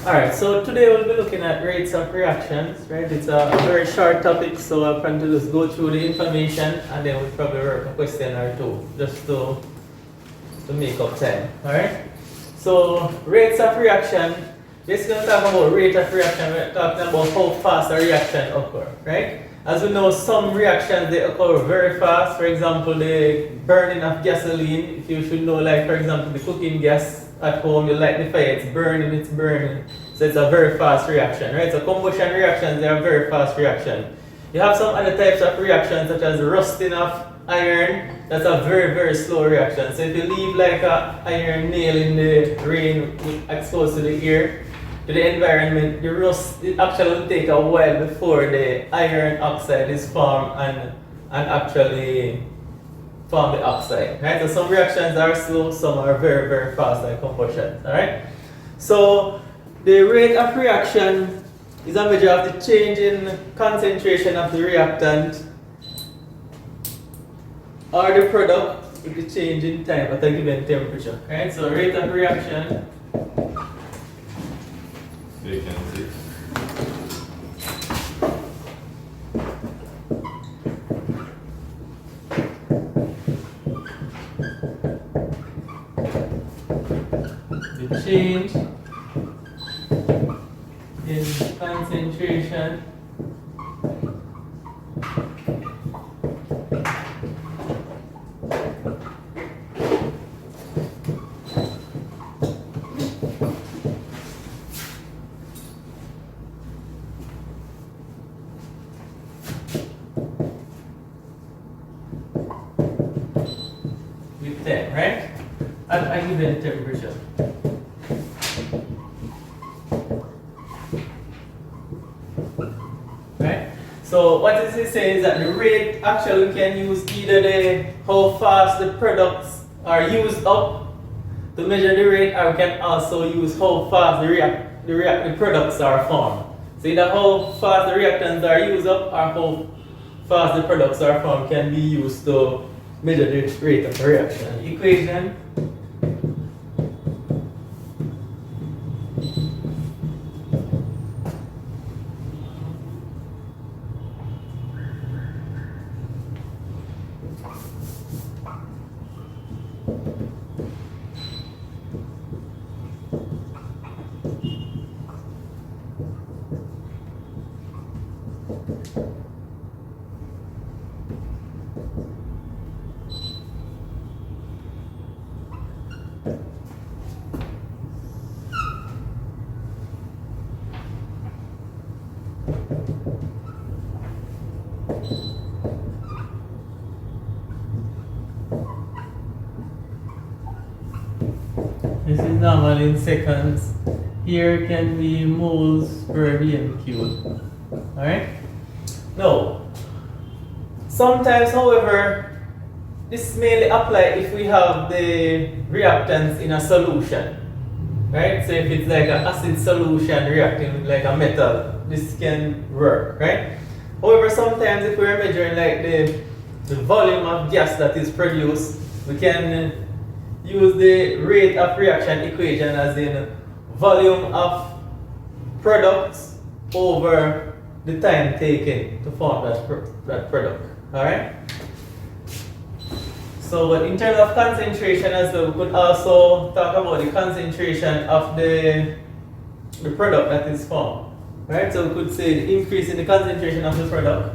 Alright, so today we'll be looking at rates of reactions, right? It's a very short topic, so I'll plan to just go through the information and then we'll probably work a question or two just to make up time. Alright? So rates of reaction, basically we're talking about rate of reaction, we're talking about how fast a reaction occurs, right? As we know, some reactions they occur very fast. For example, the burning of gasoline. If you should know, like for example, the cooking gas at home, you light the fire, it's burning. So it's a very fast reaction, right? So combustion reactions, they are very fast reaction. You have some other types of reactions such as rusting of iron. That's a very slow reaction. So if you leave like a iron nail in the rain exposed to the air, to the environment, the rust, it actually will take a while before the iron oxide is formed and actually form the oxide, right? So some reactions are slow, some are very fast, like combustion, all right? So the rate of reaction is a measure of the change in concentration of the reactant or the product with the change in time at a given temperature, right? So rate of reaction. Vacancy. The change in concentration with them, right? At a given temperature. Right? So what this is saying is that the rate actually we can use either the how fast the products are used up to measure the rate, or we can also use how fast the products are formed. So either how fast the reactants are used up or how fast the products are formed can be used to measure the rate of the reaction. Equation. This is normally in seconds. Here can be moles per Vm cubed. Alright? Now, sometimes, however, this mainly apply if we have the reactants in a solution. Right? So if it's like an acid solution reacting with like a metal, this can work, right? However, sometimes if we're measuring like the volume of gas that is produced, we can use the rate of reaction equation as in volume of products over the time taken to form that product. Alright? So, but in terms of concentration as well, we could also talk about the concentration of the product that is formed. Right? So we could say the increase in the concentration of the product.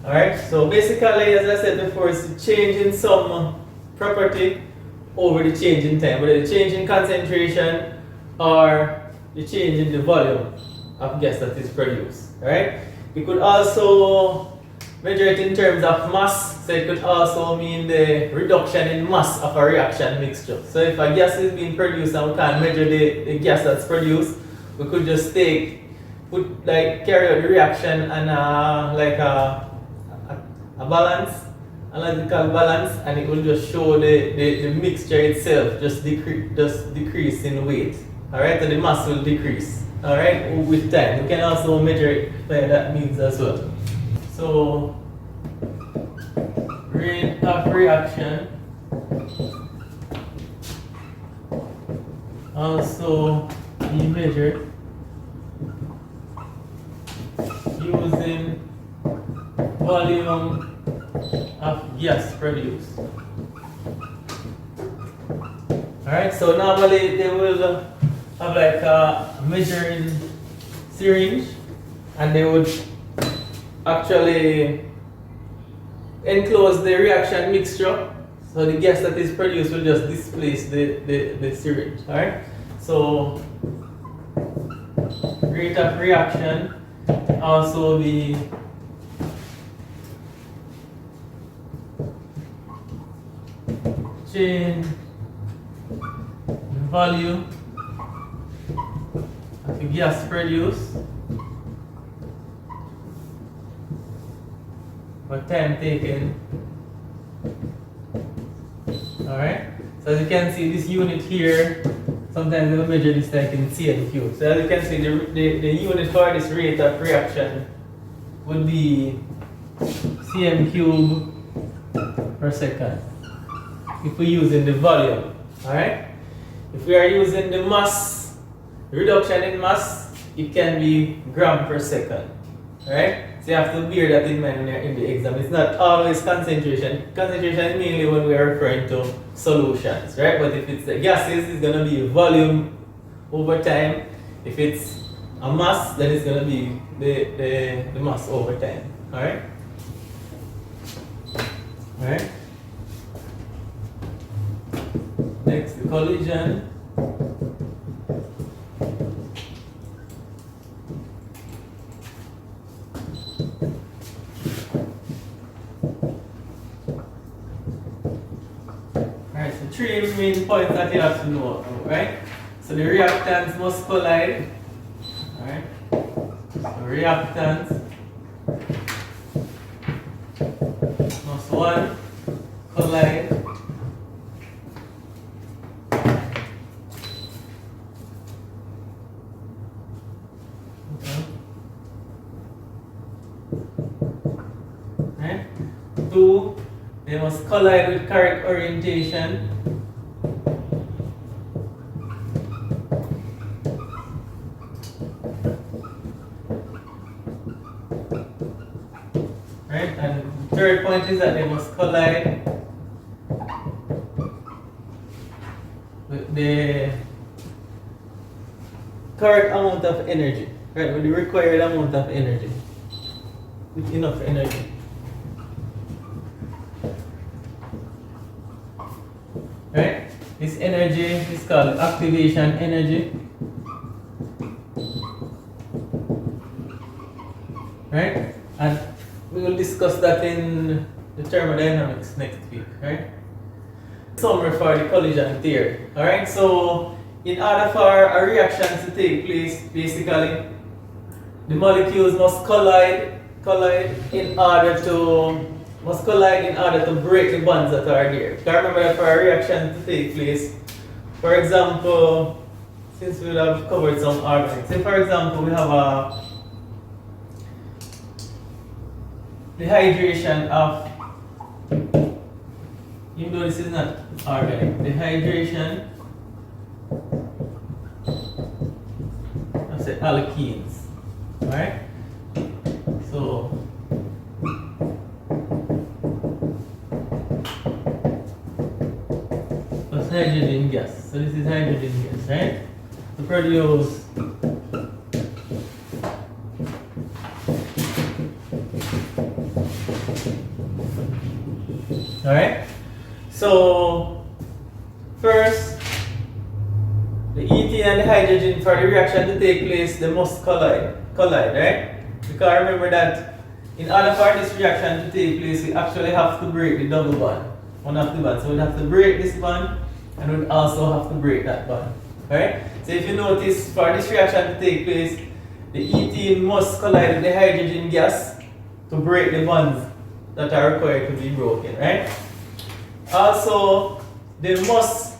Alright, so basically, as I said before, it's the change in some property over the change in time, whether the change in concentration or the change in the volume of gas that is produced. Alright, we could also measure it in terms of mass, so it could also mean the reduction in mass of a reaction mixture. So if a gas is being produced and we can't measure the gas that's produced, we could just carry out the reaction and a balance, analytical balance, and it will just show the mixture itself just decrease in weight. Alright, so the mass will decrease. Alright, with time. You can also measure it by that means as well. So rate of reaction also be measured using volume of gas produced. Alright, so normally they will have like a measuring syringe, and they would actually enclose the reaction mixture, so the gas that is produced will just displace the syringe. Alright, so rate of reaction also be change volume of the gas produced for time taken. Alright, so as you can see, this unit here, sometimes they will measure this like in cm cube. So as you can see, the unit for this rate of reaction would be cm cube per second if we're using the volume. Alright, if we are using the mass, reduction in mass, it can be gram per second. Alright, so you have to bear that in mind when you're in the exam. It's not always concentration. Concentration is mainly when we are referring to solutions, right? But if it's the gases, it's going to be volume over time. If it's a mass, then it's going to be the mass over time. Alright? Alright? Next, the collision. Alright, so three main points that you have to know, right? So the reactants must collide. Alright? So reactants must one collide. Right? Two, they must collide with correct orientation. Right? And the third point is that they must collide with the correct amount of energy. Right? With the required amount of energy. With enough energy. Right? This energy is called activation energy. Right? And we will discuss that in the thermodynamics next week. Right? Summary for the collision theory. Alright? So, in order for a reaction to take place, basically, the molecules must collide in order to break the bonds that are there. You remember that for a reaction to take place, for example, since we have covered some organics, say for example we have the hydration of, even though this is not organic, the hydration of say alkenes. Alright? So that's hydrogen gas. So this is hydrogen gas, right? To produce alright? So first, the ethane and the hydrogen for the reaction to take place, they must collide, right? Because remember that in order for this reaction to take place, we actually have to break the double bond, one of the bonds. So we have to break this bond, and we also have to break that bond, right? So if you notice, for this reaction to take place, the ethene must collide with the hydrogen gas to break the bonds that are required to be broken, right? Also, they must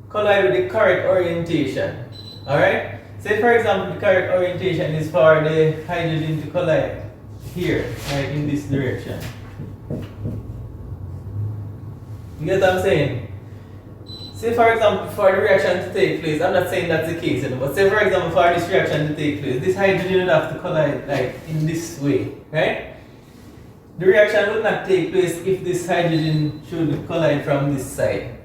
collide with the correct orientation. Alright? Say for example the correct orientation is for the hydrogen to collide here, right, in this direction. You get what I'm saying? Say for example for the reaction to take place, I'm not saying that's the case, but say for example for this reaction to take place, this hydrogen would have to collide like in this way, right? The reaction would not take place if this hydrogen should collide from this side,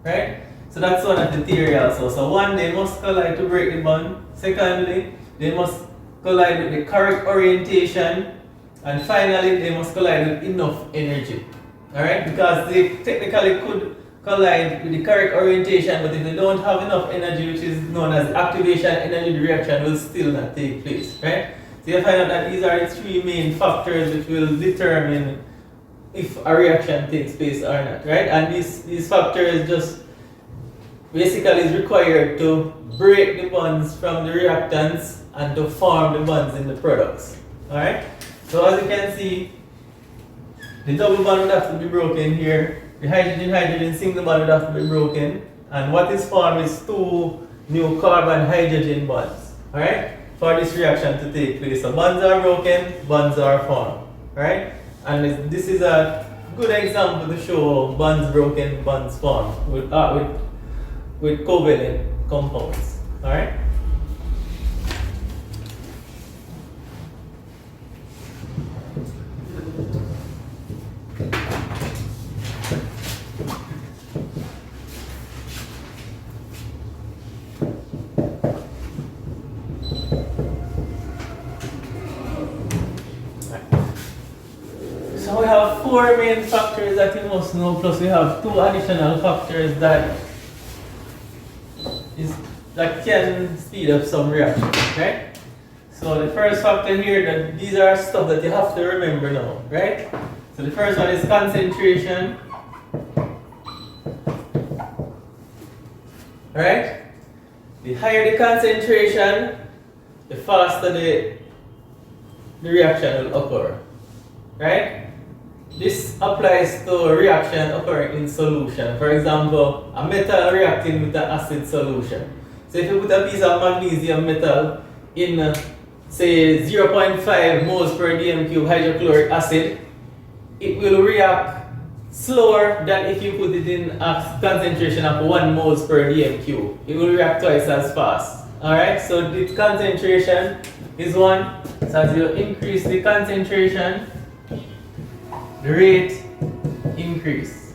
right? So that's one of the theory also. So one, they must collide to break the bond. Secondly, they must collide with the correct orientation. And finally, they must collide with enough energy. Alright? Because they technically could collide with the correct orientation, but if they don't have enough energy, which is known as activation energy, the reaction will still not take place. Right? So you find out that these are the three main factors which will determine if a reaction takes place or not. Right? And these factors just basically is required to break the bonds from the reactants and to form the bonds in the products. Alright? So as you can see, the double bond would have to be broken here. The hydrogen-hydrogen single bond would have to be broken. And what is formed is two new carbon-hydrogen bonds. Alright? For this reaction to take place. So bonds are broken, bonds are formed. Alright? And this is a good example to show bonds broken, bonds formed with covalent compounds. Alright? So we have four main factors that you must know, plus we have two additional factors that can speed up some reactions, right? So the first factor here, these are stuff that you have to remember now, right? So the first one is concentration, right? The higher the concentration, the faster the reaction will occur, right? This applies to a reaction occurring in solution. For example, a metal reacting with an acid solution. So if you put a piece of magnesium metal in, say, 0.5 moles per dm cube hydrochloric acid, it will react slower than if you put it in a concentration of 1 moles per dm cube. It will react twice as fast. Alright, so the concentration is one. So as you increase the concentration, the rate increase.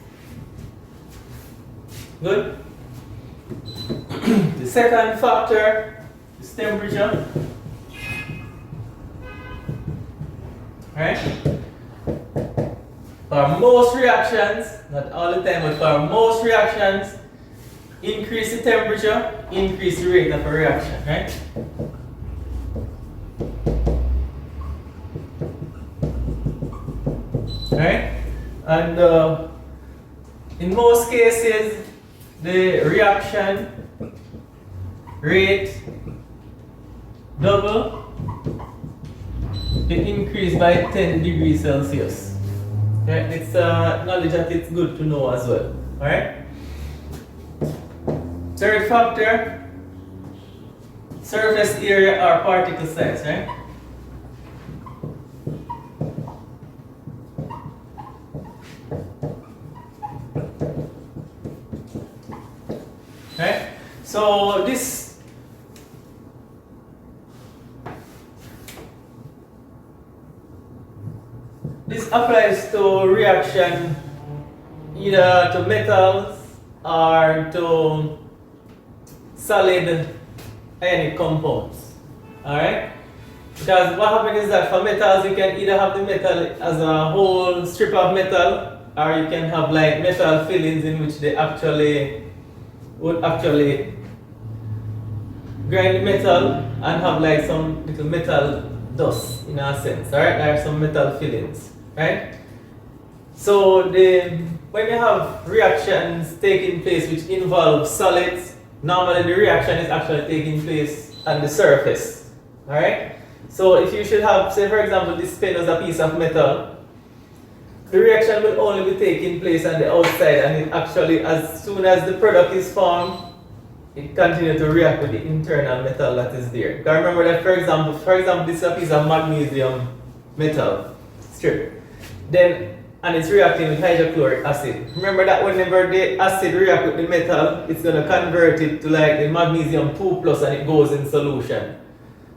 Good? The second factor is temperature. Right? For most reactions, not all the time, but for most reactions, increase the temperature, increase the rate of a reaction, right? Right? And in most cases, the reaction rate double, it increased by 10 degrees Celsius. Okay? It's knowledge that it's good to know as well. Alright? Third factor, surface area or particle size, right? Right? So this applies to reaction either to metals or to solid ionic compounds. Alright? Because what happens is that for metals you can either have the metal as a whole strip of metal, or you can have like metal fillings in which they would actually grind the metal and have like some little metal dust in a sense, alright? There are some metal fillings, right? So when you have reactions taking place which involve solids, normally the reaction is actually taking place on the surface, alright? So if you should have, say for example, this pen is a piece of metal, the reaction will only be taking place on the outside, and it actually, as soon as the product is formed, it continues to react with the internal metal that is there. Because remember that, for example, this is a piece of magnesium metal strip. Then, and it's reacting with hydrochloric acid. Remember that whenever the acid reacts with the metal, it's going to convert it to like the magnesium 2 plus and it goes in solution.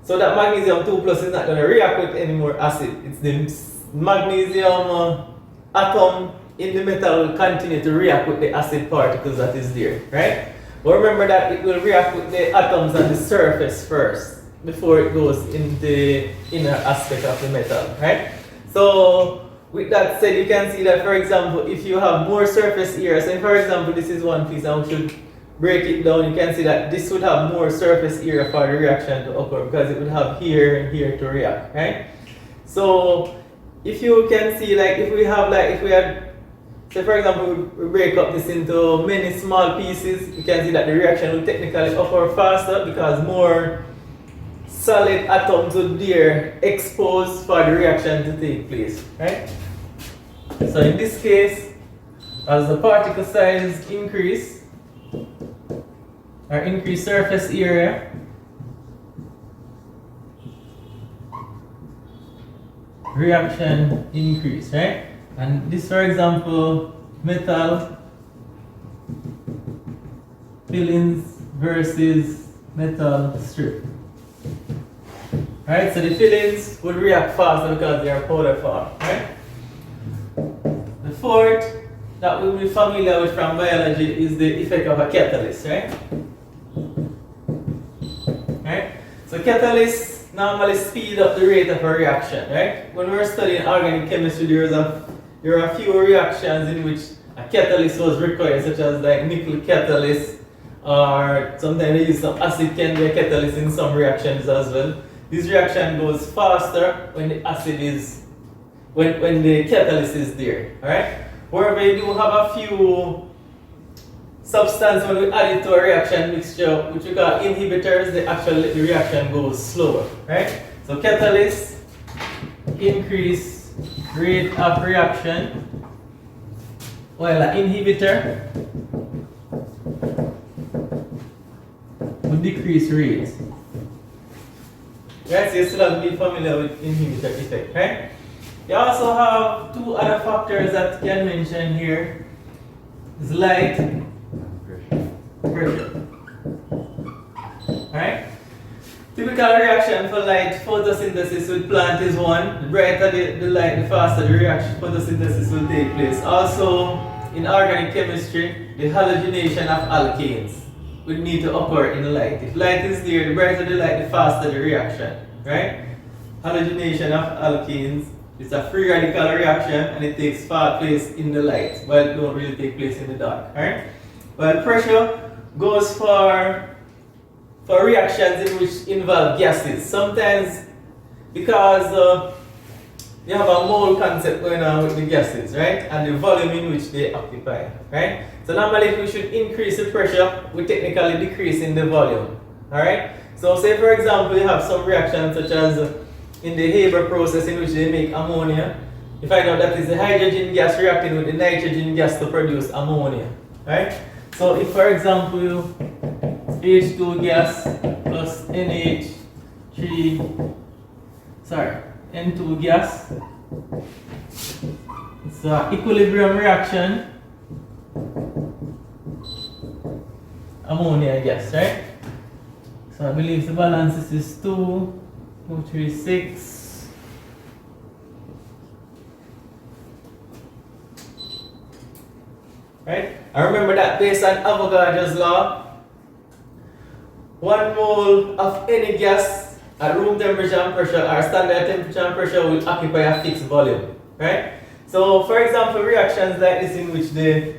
So that magnesium 2 plus is not going to react with any more acid. It's the magnesium atom in the metal will continue to react with the acid particles that is there, right? But remember that it will react with the atoms on the surface first before it goes in the inner aspect of the metal, right? So with that said, you can see that, for example, if you have more surface area, so for example, this is one piece and we should break it down, you can see that this would have more surface area for the reaction to occur because it would have here and here to react, right? So if you can see, like if we had, say for example, we break up this into many small pieces, you can see that the reaction will technically occur faster because more solid atoms would be exposed for the reaction to take place, right? So in this case, as the particle size increase, or increase surface area, reaction increase, right? And this, for example, metal fillings versus metal strip. Right, so the fillings would react faster because they are powder form, right? The fourth that we will be familiar with from biology is the effect of a catalyst, right? Right? So catalysts normally speed up the rate of a reaction, right? When we were studying organic chemistry, there are a few reactions in which a catalyst was required, such as like nickel catalyst, or sometimes they use some acid can be a catalyst in some reactions as well. This reaction goes faster when the acid is, when the catalyst is there, alright? However, you do have a few substances when we add it to a reaction mixture, which we call inhibitors, they actually let the reaction go slower, right? So catalysts increase rate of reaction, while an inhibitor will decrease rate. Right, so you still have to be familiar with inhibitor effect, right? You also have two other factors that you can mention here. Is light, pressure. Right? Typical reaction for light photosynthesis with plant is one. The brighter the light, the faster the reaction photosynthesis will take place. Also, in organic chemistry, the halogenation of alkanes would need to occur in light. If light is there, the brighter the light, the faster the reaction, right? Halogenation of alkenes is a free radical reaction and it takes place in the light, while it don't really take place in the dark, right? While pressure goes for reactions in which involve gases. Sometimes because you have a mole concept going on with the gases, right? And the volume in which they occupy, right? So normally if we should increase the pressure, we technically decrease in the volume, alright? So say for example you have some reactions such as in the Haber process in which they make ammonia. You find out that is the hydrogen gas reacting with the nitrogen gas to produce ammonia, right? So if for example H2 gas plus N2 gas, it's an equilibrium reaction, ammonia gas, right? So I believe the balance is 2, 2, 3, 6. Right? I remember that based on Avogadro's law, 1 mole of any gas at room temperature and pressure or standard temperature and pressure will occupy a fixed volume, right? So for example, reactions like this in which the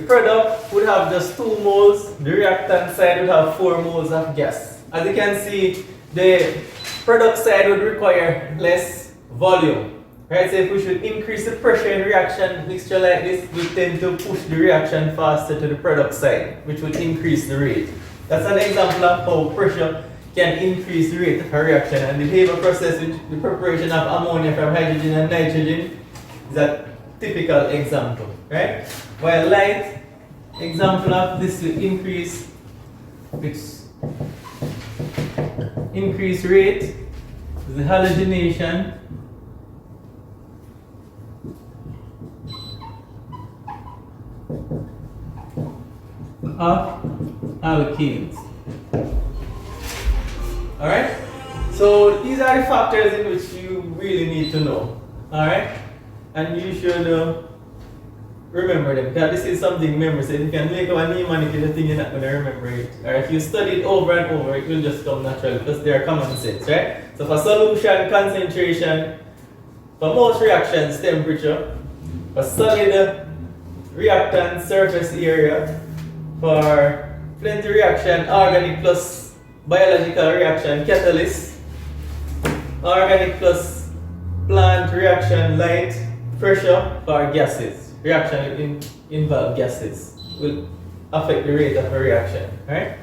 product would have just 2 moles, the reactant side would have 4 moles of gas. As you can see, the product side would require less volume, right? So if we should increase the pressure in reaction mixture like this, we tend to push the reaction faster to the product side, which would increase the rate. That's an example of how pressure can increase the rate of a reaction. And the Haber process, which the preparation of ammonia from hydrogen and nitrogen, is that typical example, right? While light, example of this will increase its increase rate, the halogenation of alkenes. Alright? So these are the factors in which you really need to know. Alright? And you should remember them. Because this is something memory. So if you can make up a mnemonic, the thing you're not going to remember it. Or if you study it over and over, it will just come naturally because they are common sense, right? So for solution, concentration, for most reactions, temperature, for solid reactant, surface area, for plenty reaction, organic plus biological reaction, catalyst, organic plus plant reaction, light, pressure, for gases. Reaction involve gases will affect the rate of a reaction, right?